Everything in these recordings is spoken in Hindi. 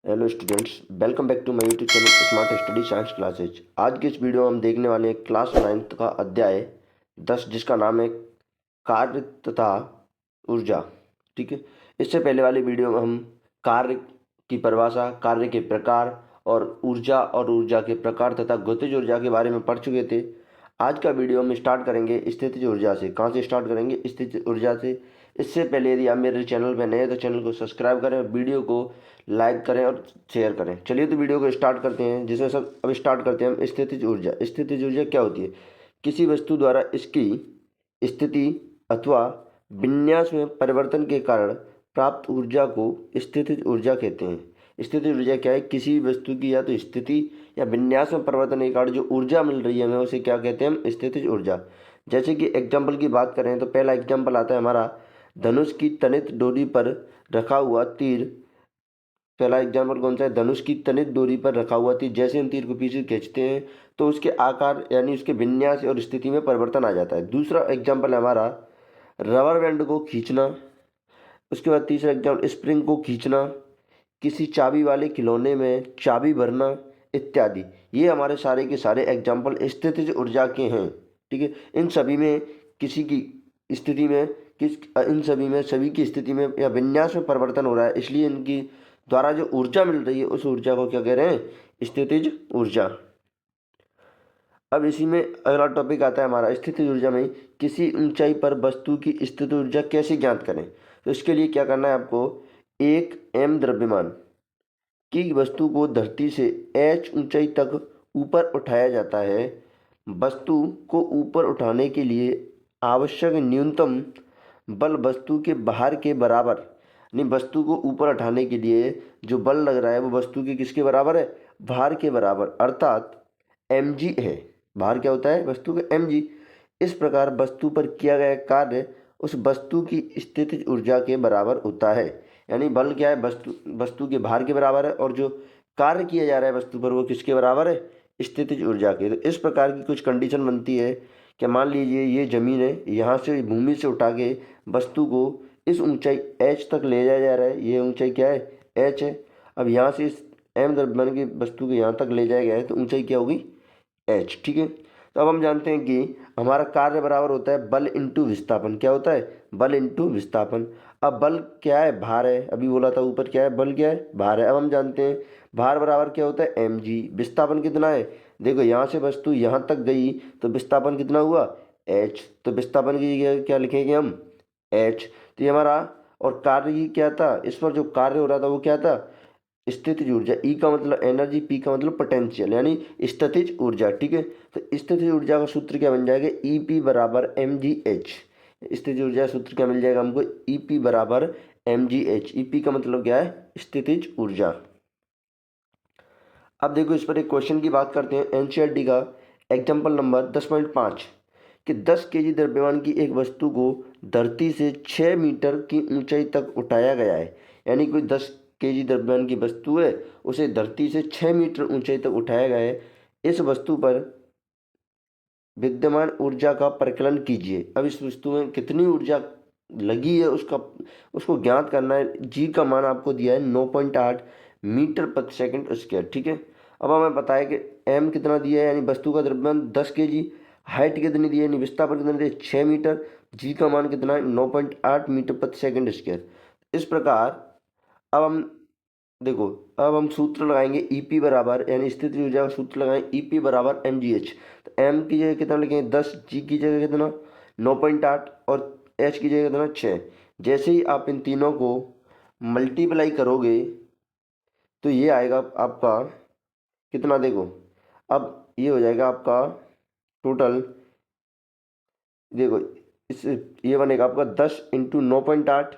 Hello students, welcome back to my YouTube channel smart study science classes. आज की इस वीडियो में हम देखने वाले हैं क्लास 9th का अध्याय 10 जिसका नाम है कार्य तथा ऊर्जा। ठीक है, इससे पहले वाली वीडियो में हम कार्य की परिभाषा, कार्य के प्रकार और ऊर्जा के प्रकार तथा गतिज ऊर्जा के बारे में पढ़ चुके थे। आज का वीडियो हम स्टार्ट करेंगे स्थितिज ऊर्जा से। कहाँ से स्टार्ट करेंगे? स्थितिज ऊर्जा से। इससे पहले यदि आप मेरे चैनल पर नए हैं तो चैनल को सब्सक्राइब करें, वीडियो को लाइक करें और शेयर करें। चलिए तो वीडियो को स्टार्ट करते हैं, जिसमें सब अब स्टार्ट करते हैं हम स्थितिज ऊर्जा। स्थितिज ऊर्जा क्या होती है? किसी वस्तु द्वारा इसकी स्थिति अथवा विन्यास में परिवर्तन के कारण प्राप्त ऊर्जा को स्थितिज ऊर्जा कहते हैं। स्थितिज ऊर्जा क्या है? किसी वस्तु की या तो स्थिति या विन्यास में परिवर्तन के कारण जो ऊर्जा मिल रही है हमें, उसे क्या कहते हैं? हम स्थितिज ऊर्जा। जैसे कि एग्जाम्पल की बात करें तो पहला एग्जाम्पल आता है हमारा धनुष की तनित डोरी पर रखा हुआ तीर। पहला एग्जाम्पल कौन सा है? धनुष की तनित डोरी पर रखा हुआ तीर। जैसे हम तीर को पीछे खींचते हैं तो उसके आकार यानी उसके विन्यास और स्थिति में परिवर्तन आ जाता है। दूसरा एग्जाम्पल है हमारा रबर बैंड को खींचना। उसके बाद तीसरा एग्जाम्पल स्प्रिंग को खींचना, किसी चाबी वाले खिलौने में चाबी भरना इत्यादि। ये हमारे सारे के सारे एग्जाम्पल स्थितिज ऊर्जा के हैं। ठीक है, इन सभी में किसी की स्थिति में इन सभी की स्थिति में या विन्यास में परिवर्तन हो रहा है, इसलिए इनकी द्वारा जो ऊर्जा मिल रही है उस ऊर्जा को क्या कह रहे हैं? स्थितिज ऊर्जा। अब इसी में अगला टॉपिक आता है हमारा स्थितिज ऊर्जा में किसी ऊंचाई पर वस्तु की स्थितिज ऊर्जा कैसे ज्ञात करें। तो इसके लिए क्या करना है आपको? एक m द्रव्यमान की वस्तु को धरती से h ऊंचाई तक ऊपर उठाया जाता है। वस्तु को ऊपर उठाने के लिए आवश्यक न्यूनतम बल वस्तु के भार के बराबर, यानी वस्तु को ऊपर उठाने के लिए जो बल लग रहा है वो वस्तु के किसके बराबर है? भार के बराबर, अर्थात mg है। भार क्या होता है? वस्तु का mg। इस प्रकार वस्तु पर किया गया कार्य उस वस्तु की स्थितिज ऊर्जा के बराबर होता है। यानी बल क्या है? वस्तु के भार के बराबर है, और जो कार्य किया जा रहा है वस्तु पर वो किसके बराबर है? स्थितिज ऊर्जा के। तो इस प्रकार की कुछ कंडीशन बनती है कि मान लीजिए ये जमीन है, यहाँ से भूमि से उठा के वस्तु को इस ऊंचाई h तक ले जाया जा रहा है। ये ऊंचाई क्या है? h है। अब यहाँ से इस m द्रव्यमान की वस्तु को यहाँ तक ले जाया गया है तो ऊंचाई क्या होगी? h। ठीक है, तो अब हम जानते हैं कि हमारा कार्य बराबर होता है बल इंटू विस्थापन। क्या होता है? बल इंटू विस्थापन। अब बल क्या है? भार है। अभी बोला था ऊपर क्या है? बल क्या है? भार है। अब हम जानते हैं भार बराबर क्या होता है? mg। विस्थापन कितना है? देखो यहाँ से वस्तु यहाँ तक गई तो विस्थापन कितना हुआ? h। तो विस्थापन की जगह क्या लिखेंगे हम? h। तो ये हमारा, और कार्य की क्या था? इस पर जो कार्य हो रहा था वो क्या था? स्थितिज ऊर्जा। ई का मतलब एनर्जी, पी का मतलब पोटेंशियल, यानी स्थितिज ऊर्जा। ठीक है, तो स्थितिज ऊर्जा का सूत्र क्या बन जाएगा? ई पी बराबर एम जी एच। स्थितिज ऊर्जा सूत्र क्या मिल जाएगा हमको? ई पी बराबर M G H. E P का मतलब क्या है? स्थितिज ऊर्जा। अब देखो इस पर एक क्वेश्चन की बात करते हैं। एनसीईआरटी का एग्जाम्पल नंबर 10.5 कि 10 केजी द्रव्यमान की एक वस्तु को धरती से 6 मीटर की ऊंचाई तक उठाया गया है। यानी कोई 10 केजी द्रव्यमान की वस्तु है, उसे धरती से 6 मीटर ऊंचाई तक उठाया गया है। इस वस्तु पर विद्यमान ऊर्जा का परिकलन कीजिए। अब इस वस्तु में कितनी ऊर्जा लगी है उसको ज्ञात करना है। जी का मान आपको दिया है 9.8 मीटर प्रति सेकंड स्क्वायर। ठीक है, अब हमें पता है कि एम कितना दिया है, यानी वस्तु का द्रव्यमान 10 केजी, हाइट कितनी दी है यानी विस्थापन कितना दिया? 6 मीटर। जी का मान कितना है? 9.8 मीटर प्रति सेकंड स्क्वायर। इस प्रकार अब हम देखो, अब हम सूत्र लगाएंगे ईपी बराबर, यानी स्थितिज ऊर्जा का सूत्र लगाएंगे ईपी बराबर एम जी एच। तो एम की जगह कितना लिखेंगे? 10, जी की जगह कितना? 9.8, और एच की जगह कितना? 6। जैसे ही आप इन तीनों को मल्टीप्लाई करोगे तो ये आएगा आपका कितना? देखो अब ये हो जाएगा आपका टोटल। देखो इस ये बनेगा आपका 10 इंटू 9.8।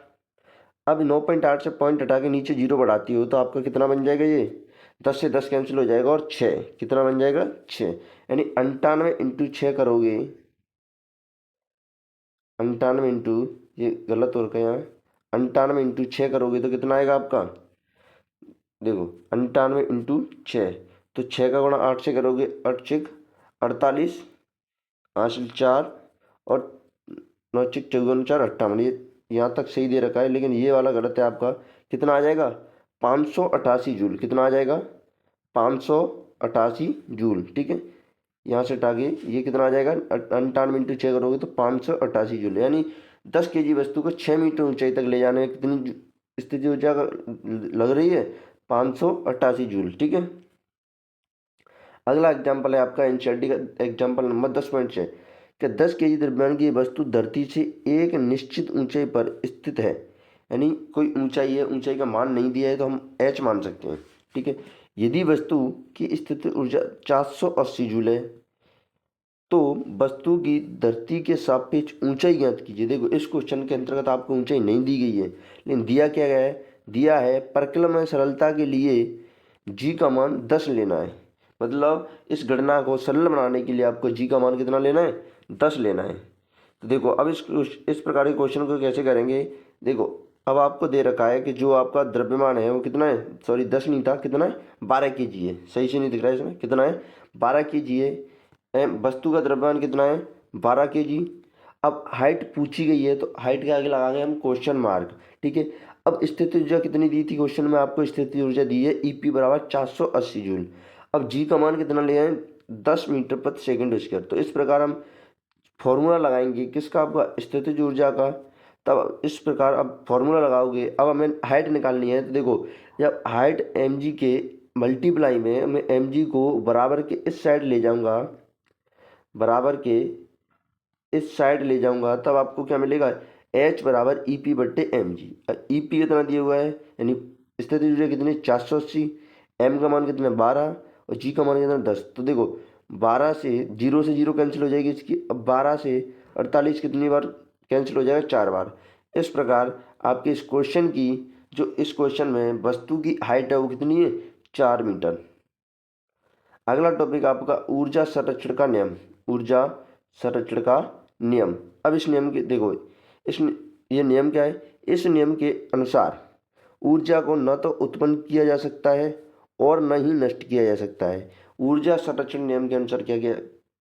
अब 9.8 से पॉइंट हटा के नीचे जीरो बढ़ाती हो तो आपका कितना बन जाएगा? ये 10 से 10 कैंसिल हो जाएगा और 6 कितना बन जाएगा? 6। यानी 98 इंटू 6 करोगे, 98 इंटू, ये गलत हो रखा है यहाँ, 98 इंटू 6 करोगे तो कितना आएगा आपका? देखो 98 इंटू 6, तो 6 का गुणा 8 से करोगे, 8 6 48, हासिल 4, और 9 6 54 4 58। ये यहाँ तक सही दे रखा है, लेकिन ये वाला गलत है आपका। कितना आ जाएगा? 588 जूल। कितना आ जाएगा? 588 जूल। ठीक है, यहाँ से हटा के ये कितना आ जाएगा? 98 इंटू 6 करोगे तो 588 जूल, यानी 10 kg वस्तु को 6 मीटर ऊंचाई तक ले जाने में कितनी स्थिति ऊर्जा लग रही है? 588 जूल। ठीक है, अगला एग्जाम्पल है आपका एनसीईआरटी का एग्जाम्पल नंबर 10.6 कि 10 kg द्रव्यमान की वस्तु धरती से एक निश्चित ऊंचाई पर स्थित है, यानी कोई ऊंचाई है, ऊंचाई का मान नहीं दिया है तो हम h मान सकते हैं। ठीक है, यदि वस्तु की स्थिति ऊर्जा 480 जूल है तो वस्तु की धरती के सापेक्ष ऊंचाई ज्ञात कीजिए। देखो, इस क्वेश्चन के अंतर्गत आपको ऊंचाई नहीं दी गई है, लेकिन दिया क्या गया है? दिया है प्रकलन में सरलता के लिए जी का मान 10 लेना है। मतलब इस गणना को सरल बनाने के लिए आपको जी का मान कितना लेना है? 10 लेना है। तो देखो, अब इस प्रकार के क्वेश्चन को कैसे करेंगे? देखो, अब आपको दे रखा है कि जो आपका द्रव्यमान है वो कितना है? सॉरी, 10 नहीं था, कितना है? 12 kg है। सही से नहीं दिख रहा है इसमें, कितना है? 12 kg है। वस्तु का द्रव्यमान कितना है? 12 kg। अब हाइट पूछी गई है तो हाइट के आगे लगाएंगे हम क्वेश्चन मार्क। ठीक है, अब स्थिति ऊर्जा कितनी दी थी क्वेश्चन में? आपको स्थिति ऊर्जा दी है ईपी बराबर 480 जूल। अब जी का मान कितना ले आए? 10 मीटर प्रति सेकंड स्क्वायर। तो इस प्रकार हम फॉर्मूला लगाएंगे किसका? आपका स्थितिज ऊर्जा का। तब इस प्रकार अब फॉर्मूला लगाओगे। अब हमें हाइट निकालनी है, तो देखो, जब हाइट एम जी के मल्टीप्लाई में मैं एम जी को बराबर के इस साइड ले जाऊंगा, बराबर के इस साइड ले जाऊंगा, तब आपको क्या मिलेगा? एच बराबर ई पी बट्टे एम जी। ई पी कितना दिया हुआ है, यानी स्थितिज ऊर्जा कितनी? 480। एम का मान कितना? 12 और जी का मान कितना? 10। तो देखो, 12 से 0 कैंसिल हो जाएगी इसकी। अब 12 से 48 कितनी बार कैंसिल हो जाएगा? 4 बार। इस प्रकार आपके इस क्वेश्चन की, जो इस क्वेश्चन में वस्तु की हाइट है वो कितनी है? 4 मीटर। अगला टॉपिक आपका ऊर्जा संरक्षण का नियम। ऊर्जा संरक्षण का नियम। अब इस नियम के देखो, इस ये नियम क्या है? इस नियम के अनुसार ऊर्जा को न तो उत्पन्न किया जा सकता है और न ही नष्ट किया जा सकता है। ऊर्जा संरक्षण नियम के अनुसार क्या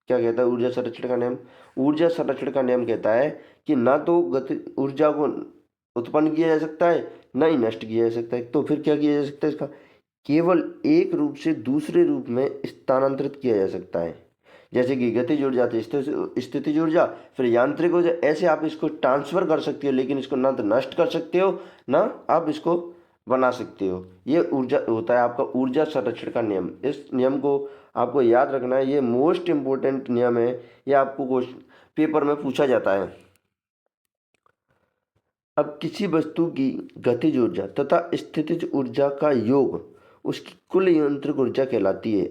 कहता है? ऊर्जा संरक्षण का नियम, ऊर्जा संरक्षण का नियम कहता है कि ना तो गति ऊर्जा को उत्पन्न किया जा सकता है, न ही नष्ट किया जा सकता है। तो फिर क्या किया जा सकता है? इसका केवल एक रूप से दूसरे रूप में स्थानांतरित किया जा सकता है। जैसे कि गतिज ऊर्जा थी, स्थितिज ऊर्जा, फिर यांत्रिक ऊर्जा। ऐसे आप इसको ट्रांसफर कर सकते हो, लेकिन इसको ना तो नष्ट कर सकते हो ना आप इसको बना सकते हो। ये ऊर्जा होता है आपका ऊर्जा संरक्षण का नियम। इस नियम को आपको याद रखना है, ये मोस्ट इम्पोर्टेंट नियम है, ये आपको क्वेश्चन पेपर में पूछा जाता है। अब किसी वस्तु की गतिज ऊर्जा तथा स्थितिज ऊर्जा का योग उसकी कुल यांत्रिक ऊर्जा कहलाती है।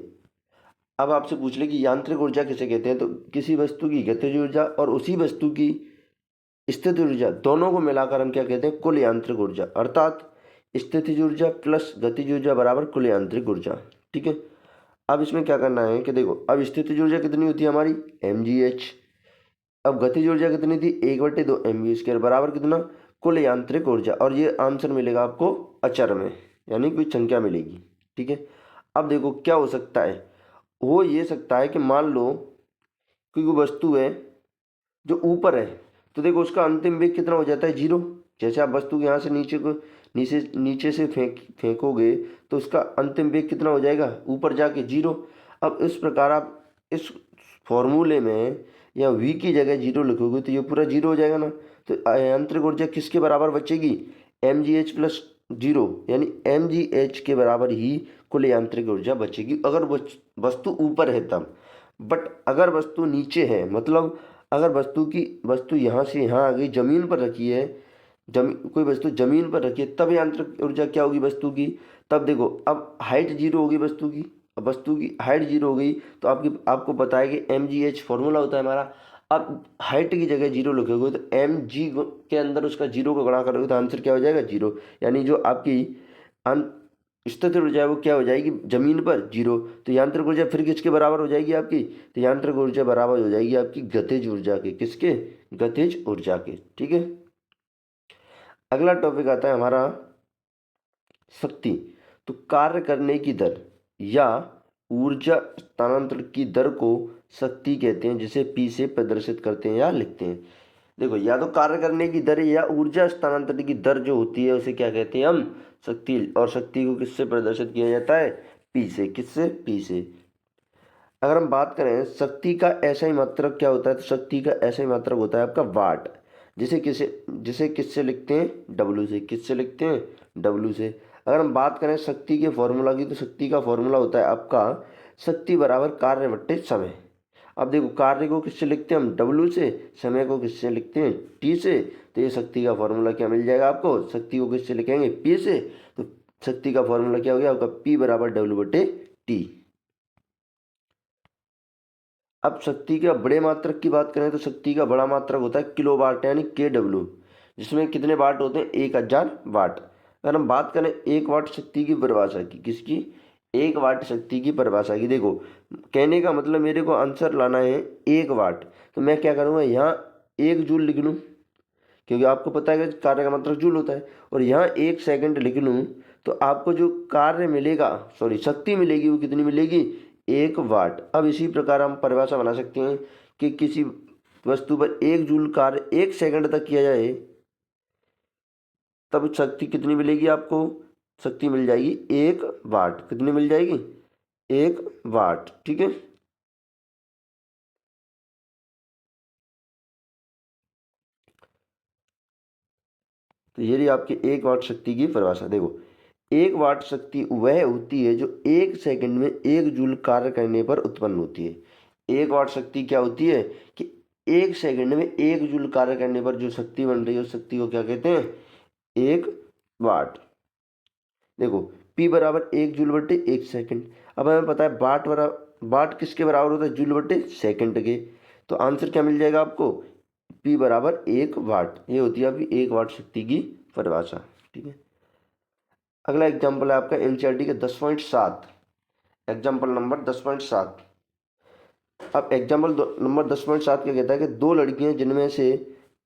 अब आपसे पूछ ले कि यांत्रिक ऊर्जा किसे कहते हैं, तो किसी वस्तु की गतिज ऊर्जा और उसी वस्तु की स्थितिज ऊर्जा दोनों को मिलाकर हम क्या कहते हैं? कुल यांत्रिक ऊर्जा। अर्थात स्थितिज ऊर्जा प्लस गतिज ऊर्जा बराबर कुल यांत्रिक ऊर्जा। ठीक है, अब इसमें क्या करना है कि देखो, अब स्थितिज ऊर्जा कितनी होती है हमारी? mgh। अब गतिज ऊर्जा कितनी थी? 1/2 mv² बराबर कितना? कुल यांत्रिक ऊर्जा। और ये आंसर मिलेगा आपको अचर में, यानी कोई संख्या मिलेगी। ठीक है, अब देखो क्या हो सकता है? हो ये सकता है कि मान लो कोई वस्तु है जो ऊपर है, तो देखो उसका अंतिम वेग कितना हो जाता है? 0। जैसे आप वस्तु को यहाँ से नीचे से फेंकोगे तो उसका अंतिम वेग कितना हो जाएगा? ऊपर जाके 0। अब इस प्रकार आप इस फॉर्मूले में या v की जगह 0 लिखोगे तो ये पूरा 0 हो जाएगा ना। तो यांत्रिक ऊर्जा किसके बराबर बचेगी? mgh प्लस 0, यानी mgh के बराबर ही कुल यांत्रिक ऊर्जा बचेगी अगर वस्तु ऊपर है तब। बट अगर वस्तु नीचे है, मतलब अगर वस्तु यहाँ से यहाँ आ गई, जमीन पर रखी है, कोई वस्तु जमीन पर रखी है, तब यांत्रिक ऊर्जा क्या होगी वस्तु की? तब देखो, अब हाइट 0 होगी वस्तु की। अब वस्तु की हाइट 0 हो गई तो आपको पता है कि mgh फॉर्मूला होता है हमारा। अब हाइट की जगह 0 लिखोगे तो mg के अंदर उसका 0 को गुणा करोगे तो आंसर क्या हो जाएगा? 0। यानी जो आपकी स्थितिज ऊर्जा है वो क्या हो जाएगी? जमीन पर 0। तो यांत्रिक ऊर्जा फिर किसके बराबर हो जाएगी आपकी? तो यांत्रिक ऊर्जा बराबर हो जाएगी आपकी गतिज ऊर्जा के। किसके? गतिज ऊर्जा के। ठीक है, अगला टॉपिक आता है हमारा शक्ति। तो कार्य करने की दर या ऊर्जा स्थानांतरण की दर को शक्ति कहते हैं, जिसे P से प्रदर्शित करते हैं या लिखते हैं। देखो, या तो कार्य करने की दर या ऊर्जा स्थानांतरण की दर जो होती है उसे क्या कहते हैं हम, शक्ति। और शक्ति को किससे प्रदर्शित किया जाता है, पी से। किससे, पी से। अगर हम बात करें शक्ति का ऐसा ही मात्रक क्या होता है, तो शक्ति का ऐसा ही मात्रक होता है आपका वाट। जिसे किससे लिखते हैं, डब्ल्यू से। किससे लिखते हैं, डब्ल्यू से। अगर हम बात करें शक्ति के फॉर्मूला की, तो शक्ति का फॉर्मूला होता है आपका शक्ति बराबर कार्य बट्टे समय। अब देखो, कार्य को किससे लिखते हैं हम, डब्ल्यू से। समय को किससे लिखते हैं, टी से। तो ये शक्ति का फॉर्मूला क्या मिल जाएगा आपको, शक्ति को किससे लिखेंगे, पी से। तो शक्ति का फॉर्मूला क्या हो गया आपका, पी बराबर डब्ल्यू बटे टी। अब शक्ति के बड़े मात्रक की बात करें तो शक्ति का बड़ा मात्रक होता है किलोवाट यानी के डब्ल्यू, जिसमें कितने वाट होते हैं, 1000 वाट। अगर हम बात करें 1 वाट शक्ति की परिभाषा की, किसकी, 1 वाट शक्ति की परिभाषा की। देखो, कहने का मतलब मेरे को आंसर लाना है 1 वाट, तो मैं क्या करूँगा, यहाँ 1 जूल लिख लूँ, क्योंकि आपको पता है कि कार्य का मात्रक जूल होता है। और यहाँ 1 सेकंड लिख लूँ, तो आपको जो कार्य मिलेगा, सॉरी शक्ति मिलेगी, वो कितनी मिलेगी, 1 वाट। अब इसी प्रकार हम परिभाषा बना सकते हैं कि किसी वस्तु पर 1 जूल कार्य 1 सेकंड तक किया जाए, तब शक्ति कितनी मिलेगी आपको, शक्ति मिल जाएगी 1 वाट। कितनी मिल जाएगी, 1 वाट। ठीक है। तो ये रही आपकी 1 वाट शक्ति की परिभाषा। देखो, 1 वाट शक्ति वह होती है जो 1 सेकंड में 1 जूल कार्य करने पर उत्पन्न होती है। 1 वाट शक्ति क्या होती है कि 1 सेकंड में 1 जूल कार्य करने पर जो शक्ति बन रही है उस शक्ति को क्या कहते हैं, 1 वाट। देखो, P बराबर 1 जूल बटे 1 सेकंड। अब हमें पता है वाट किसके बराबर होता है, जूल बटे सेकंड के। तो आंसर क्या मिल जाएगा आपको, P बराबर 1 वाट। ये होती है आपकी 1 वाट शक्ति की परिभाषा। ठीक है। अगला एग्जाम्पल है आपका एनसीईआरटी के 10.7, एग्जाम्पल नंबर 10.7। अब एग्जाम्पल नंबर 10.7 क्या कहता है कि 2 लड़कियां जिनमें से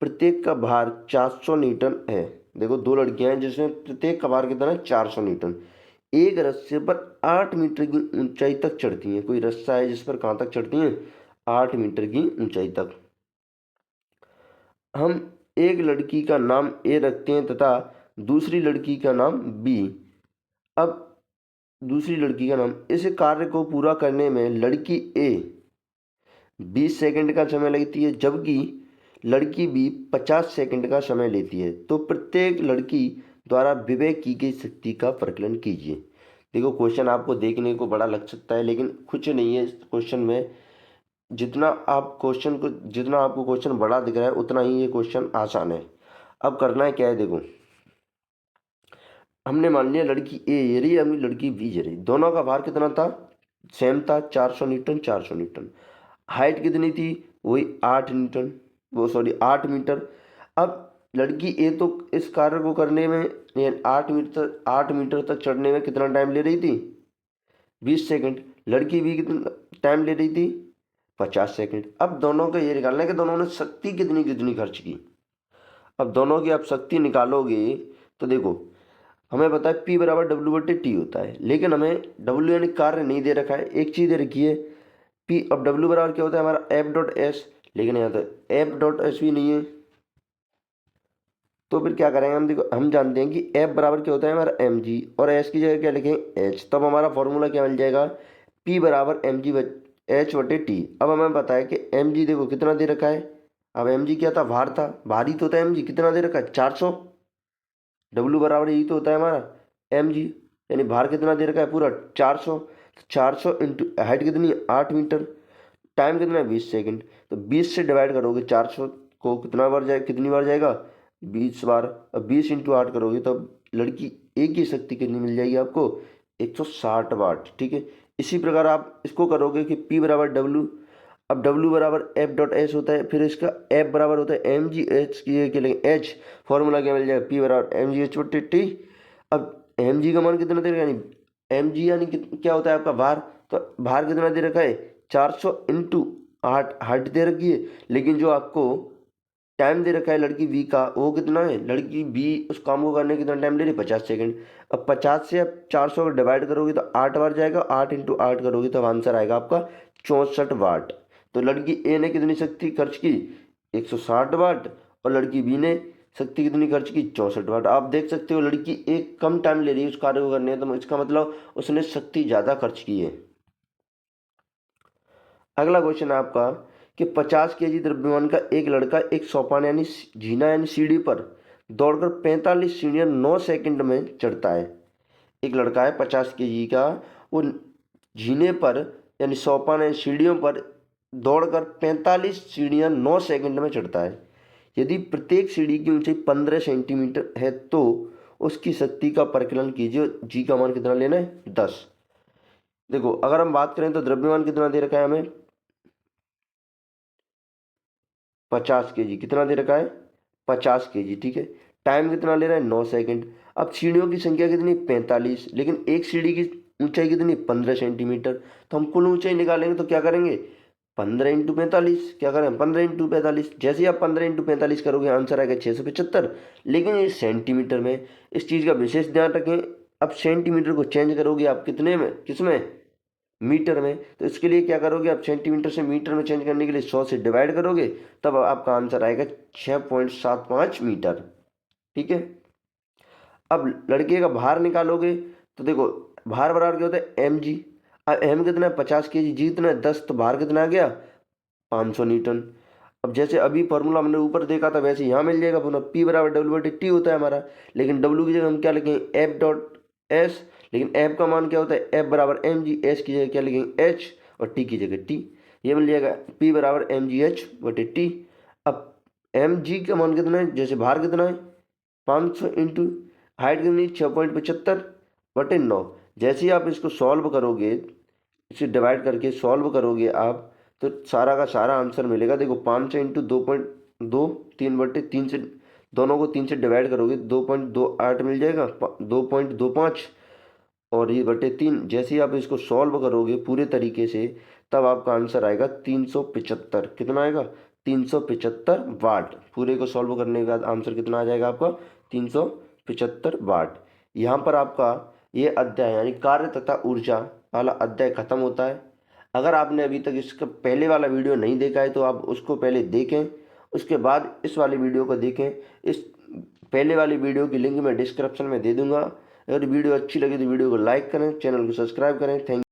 प्रत्येक का भार 400 न्यूटन है। देखो, 2 लड़कियां हैं जिसमें प्रत्येक का भार कितना है, 400 न्यूटन। एक रस्से पर 8 मीटर की ऊंचाई तक चढ़ती हैं। कोई रस्सा है जिस पर कहाँ तक चढ़ती हैं, 8 मीटर की ऊंचाई तक। हम एक लड़की का नाम ए रखते हैं तथा दूसरी लड़की का नाम बी। अब दूसरी लड़की का नाम, इस कार्य को पूरा करने में लड़की ए 20 सेकंड का समय लेती है, जबकि लड़की बी 50 सेकंड का समय लेती है। तो प्रत्येक लड़की द्वारा व्यय की गई शक्ति का प्रकलन कीजिए। देखो, क्वेश्चन आपको देखने को बड़ा लग सकता है, लेकिन कुछ नहीं है इस क्वेश्चन में। जितना आपको क्वेश्चन बड़ा दिख रहा है, उतना ही ये क्वेश्चन आसान है। अब करना है क्या है, देखो, हमने मान लिया लड़की ए ये रही, हमने लड़की बी ये रही। दोनों का भार कितना था, सेम था, 400 न्यूटन 400 न्यूटन। हाइट कितनी थी, वही 8 न्यूटन, वो सॉरी 8 मीटर। अब लड़की ए तो इस कार्य को करने में 8 मीटर तक चढ़ने में कितना टाइम ले रही थी, 20 सेकंड। लड़की बी कितना टाइम ले रही थी, 50 सेकंड। अब दोनों का ये निकालना है कि दोनों ने शक्ति कितनी कितनी खर्च की। अब दोनों की आप शक्ति निकालोगे तो देखो, हमें पता है P बराबर डब्ल्यू बटे टी होता है, लेकिन हमें W यानी कार्य नहीं दे रखा है। एक चीज़ दे रखी है P। अब W बराबर क्या होता है हमारा F डॉट एस, लेकिन यहाँ तो F डॉट एस भी नहीं है। तो फिर क्या करेंगे हम, देखो हम जानते हैं कि F बराबर क्या होता है हमारा mg, और S की जगह क्या लिखेंगे h। तब हमारा फॉर्मूला क्या मिल जाएगा, P बराबर mg h बटे टी। अब हमें पता है कि mg देखो कितना दे रखा है। अब mg क्या था, भार था, भारी तो होता है mg, कितना दे रखा है 400। W बराबर यही तो होता है हमारा mg, यानी भार कितना दे रखा है पूरा 400। 400 इंटू हाइट कितनी है 8 मीटर, टाइम कितना है 20 सेकंड। तो 20 से डिवाइड करोगे 400 को, कितनी बार जाएगा 20 बार। अब 20 इंटू 8 करोगे तब लड़की एक की शक्ति कितनी मिल जाएगी आपको, 160 वाट। ठीक है। इसी प्रकार आप इसको करोगे कि P बराबर W। अब W बराबर F डॉट एस होता है, फिर इसका F बराबर होता है mg h की के लिए h। फॉर्मूला क्या मिल जाएगा, P बराबर mg h बटे टी। अब mg का मान कितना दे रखा है, यानी mg यानी क्या होता है आपका भार। तो भार कितना दे रखा है 400 इंटू 8, हाइट दे रखी है। लेकिन जो आपको टाइम दे रखा है लड़की बी का, वो कितना है, लड़की बी उस काम को करने कितना टाइम ले रही है 50 सेकंड। अब 50 से आप 400 को डिवाइड करोगे तो 8 बार जाएगा, 8 इंटू 8 करोगे तो आंसर आएगा आपका 64 वाट। तो लड़की ए ने कितनी शक्ति खर्च की, 160 वाट, और लड़की बी ने शक्ति कितनी खर्च की, 64 वाट। आप देख सकते हो लड़की एक कम टाइम ले रही है उस कार्य को करने, तो इसका मतलब उसने शक्ति ज़्यादा खर्च की है। अगला क्वेश्चन है आपका कि 50 केजी द्रव्यमान का एक लड़का एक सोपान यानी जीना यानी सीढ़ी पर दौड़कर 45 सीढ़ियाँ 9 सेकंड में चढ़ता है। एक लड़का है 50 केजी का, वो जीने पर यानी सोपान यानी सीढ़ियों पर दौड़कर 45 सीढ़ियाँ 9 सेकंड में चढ़ता है। यदि प्रत्येक सीढ़ी की ऊंचाई 15 सेंटीमीटर है तो उसकी शक्ति का परिकलन कीजिए। जी का मान कितना लेना है, 10। देखो अगर हम बात करें तो द्रव्यमान कितना दे रखा है हमें, 50 केजी। कितना दे रखा है, 50 केजी, ठीक है। टाइम कितना ले रहा है, 9 सेकंड। अब सीढ़ियों की संख्या कितनी, 45, लेकिन एक सीढ़ी की ऊंचाई कितनी, 15 सेंटीमीटर। तो हम कुल ऊंचाई निकालेंगे तो क्या करेंगे, 15 इंटू 45, क्या करें 15 इंटू 45। जैसे ही आप 15 इंटू 45 करोगे आंसर आएगा 675। लेकिन ये सेंटीमीटर में, इस चीज़ का विशेष ध्यान रखें। अब सेंटीमीटर को चेंज करोगे आप कितने में, किसमें, मीटर में। तो इसके लिए क्या करोगे आप, सेंटीमीटर से मीटर में चेंज करने के लिए 100 से डिवाइड करोगे, तब आपका आंसर आएगा 6.75 मीटर, ठीक है। अब लड़के का भार निकालोगे तो देखो भार बराबर क्या होता है, एम जी। अब एम कितना है, 50 केजी, जी कितना है, 10, तो भार कितना आ गया, 500 न्यूटन। अब जैसे अभी फॉर्मूला हमने ऊपर देखा था वैसे यहाँ मिल जाएगा पुनः, पी बराबर डब्ल्यू बटे टी होता है हमारा। लेकिन डब्ल्यू की जगह हम क्या लिखेंगे, एफ डॉट एस। लेकिन एफ का मान क्या होता है, एफ बराबर एम जी, एस की जगह क्या लिखेंगे, एच, और टी की जगह टी। ये मिल जाएगा पी बराबर एम जी एच बटे टी। अब एम जी का मान कितना है, जैसे भार कितना है 500 इंटू हाइट कितनी 6.75 बटे 9। जैसे ही आप इसको सॉल्व करोगे, इसे डिवाइड करके सॉल्व करोगे आप, तो सारा का सारा आंसर मिलेगा। देखो 500 इंटू 2.2, 3/3 से, दोनों को 3 से डिवाइड करोगे 2.28 मिल जाएगा, 2.25, और ये बटे 3। जैसे ही आप इसको सॉल्व करोगे पूरे तरीके से, तब आपका आंसर आएगा 375। कितना आएगा, 375 वाट। पूरे को सॉल्व करने के बाद आंसर कितना आ जाएगा आपका, 375 वाट। यहाँ पर आपका ये अध्याय यानी कार्य तथा ऊर्जा वाला अध्याय खत्म होता है। अगर आपने अभी तक इसका पहले वाला वीडियो नहीं देखा है तो आप उसको पहले देखें, उसके बाद इस वाले वीडियो को देखें। इस पहले वाली वीडियो की लिंक मैं डिस्क्रिप्शन में दे दूंगा। अगर वीडियो अच्छी लगी तो वीडियो को लाइक करें, चैनल को सब्सक्राइब करें। थैंक